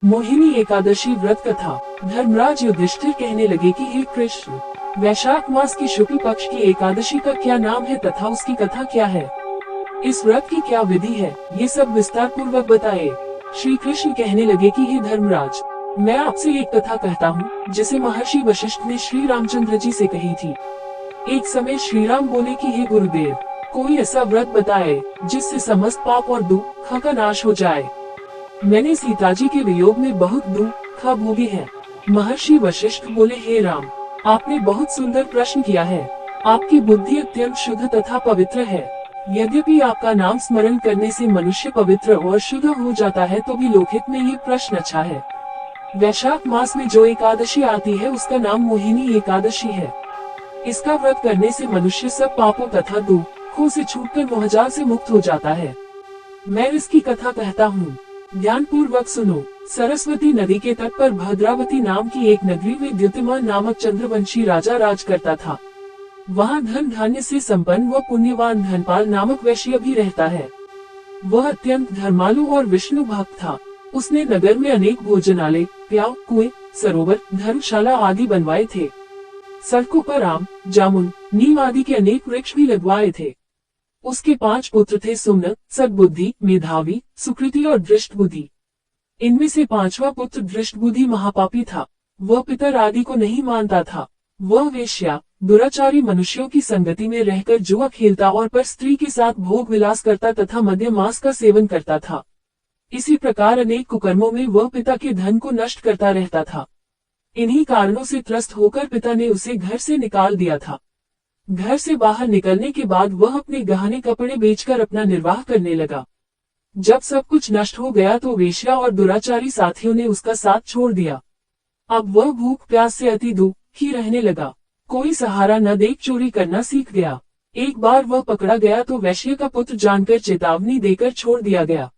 मोहिनी एकादशी व्रत कथा। धर्मराज युधिष्ठिर कहने लगे कि हे कृष्ण, वैशाख मास की शुक्ल पक्ष की एकादशी का क्या नाम है तथा उसकी कथा क्या है, इस व्रत की क्या विधि है, ये सब विस्तार पूर्वक बताए। श्री कृष्ण कहने लगे कि हे धर्मराज, मैं आपसे एक कथा कहता हूँ जिसे महर्षि वशिष्ठ ने श्री रामचंद्र जी से कही थी। एक समय श्री राम बोले कि हे गुरुदेव, कोई ऐसा व्रत बताए जिससे समस्त पाप और दुख का नाश हो जाए। मैंने सीता जी के वियोग में बहुत दुख भोगे हैं। महर्षि वशिष्ठ बोले, हे राम, आपने बहुत सुंदर प्रश्न किया है। आपकी बुद्धि अत्यंत शुद्ध तथा पवित्र है। यद्यपि आपका नाम स्मरण करने से मनुष्य पवित्र और शुद्ध हो जाता है, तो भी लोकहित में ये प्रश्न अच्छा है। वैशाख मास में जो एकादशी आती है उसका नाम मोहिनी एकादशी है। इसका व्रत करने से मनुष्य सब पापों तथा दुखों से छूटकर मोहजाल से मुक्त हो जाता है। मैं इसकी कथा कहता हूँ, ध्यान पूर्वक सुनो। सरस्वती नदी के तट पर भद्रावती नाम की एक नगरी में द्युतिमान नामक चंद्रवंशी राजा राज करता था। वहाँ धन धान्य से संपन्न व पुण्यवान धनपाल नामक वैश्य भी रहता है। वह अत्यंत धर्मालु और विष्णु भक्त था। उसने नगर में अनेक भोजनालय, प्याव, कुएं, सरोवर, धर्मशाला आदि बनवाए थे। सड़कों पर आम, जामुन, नीम आदि के अनेक वृक्ष भी लगवाए थे। उसके 5 पुत्र थे, सुमन, सद्बुद्धि, मेधावी, सुकृति और दृष्टबुद्धि। इनमें से 5वां पुत्र दृष्टबुद्धि महापापी था। वह पितर आदि को नहीं मानता था। वह वेश्या, दुराचारी मनुष्यों की संगति में रहकर जुआ खेलता और पर स्त्री के साथ भोग विलास करता तथा मद्य मांस का सेवन करता था। इसी प्रकार अनेक कुकर्मों में वह पिता के धन को नष्ट करता रहता था। इन्हीं कारणों से त्रस्त होकर पिता ने उसे घर से निकाल दिया था। घर से बाहर निकलने के बाद वह अपने गहने कपड़े बेचकर अपना निर्वाह करने लगा। जब सब कुछ नष्ट हो गया तो वेश्या और दुराचारी साथियों ने उसका साथ छोड़ दिया। अब वह भूख प्यास से अति दुखी रहने लगा। कोई सहारा न देख चोरी करना सीख गया। एक बार वह पकड़ा गया तो वैश्य का पुत्र जानकर चेतावनी देकर छोड़ दिया गया,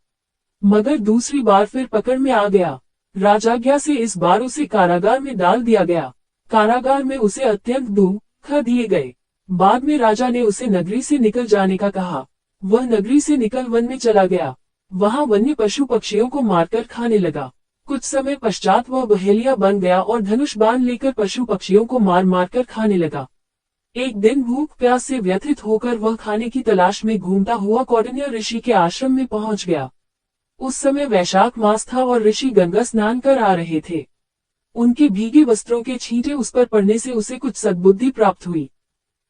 मगर दूसरी बार फिर पकड़ में आ गया। राजाज्ञा से इस बार उसे कारागार में डाल दिया गया। कारागार में उसे अत्यंत दुख दिए गए। बाद में राजा ने उसे नगरी से निकल जाने का कहा। वह नगरी से निकल वन में चला गया। वहाँ वन्य पशु पक्षियों को मारकर खाने लगा। कुछ समय पश्चात वह बहेलिया बन गया और धनुष बाण लेकर पशु पक्षियों को मार मार कर खाने लगा। एक दिन भूख प्यास से व्यथित होकर वह खाने की तलाश में घूमता हुआ कौंडिन्य ऋषि के आश्रम में पहुंच गया। उस समय वैशाख मास था और ऋषि गंगा स्नान कर आ रहे थे। उनके भीगे वस्त्रों के छींटे उस पर पड़ने से उसे कुछ सद्बुद्धि प्राप्त हुई।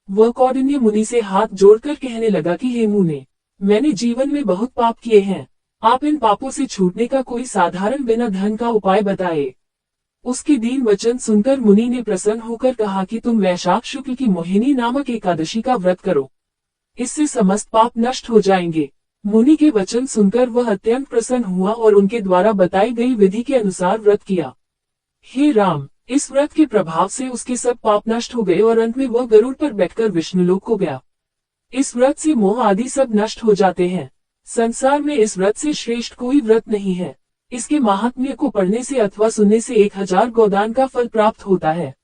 वह कौंडिन्य मुनि से हाथ जोड़कर कहने लगा कि हे मुने, मैंने जीवन में बहुत पाप किए हैं। आप इन पापों से छूटने का कोई साधारण बिना धन का उपाय बताए। उसके दीन वचन सुनकर मुनि ने प्रसन्न होकर कहा कि तुम वैशाख शुक्ल की मोहिनी नामक एकादशी का व्रत करो। इससे समस्त पाप नष्ट हो जाएंगे। मुनि के वचन सुनकर वह अत्यंत प्रसन्न हुआ और उनके द्वारा बताई गई विधि के अनुसार व्रत किया। हे राम, इस व्रत के प्रभाव से उसके सब पाप नष्ट हो गए और अंत में वह गरुड़ पर बैठकर विष्णुलोक को गया। इस व्रत से मोह आदि सब नष्ट हो जाते हैं। संसार में इस व्रत से श्रेष्ठ कोई व्रत नहीं है। इसके महात्म्य को पढ़ने से अथवा सुनने से 1000 गोदान का फल प्राप्त होता है।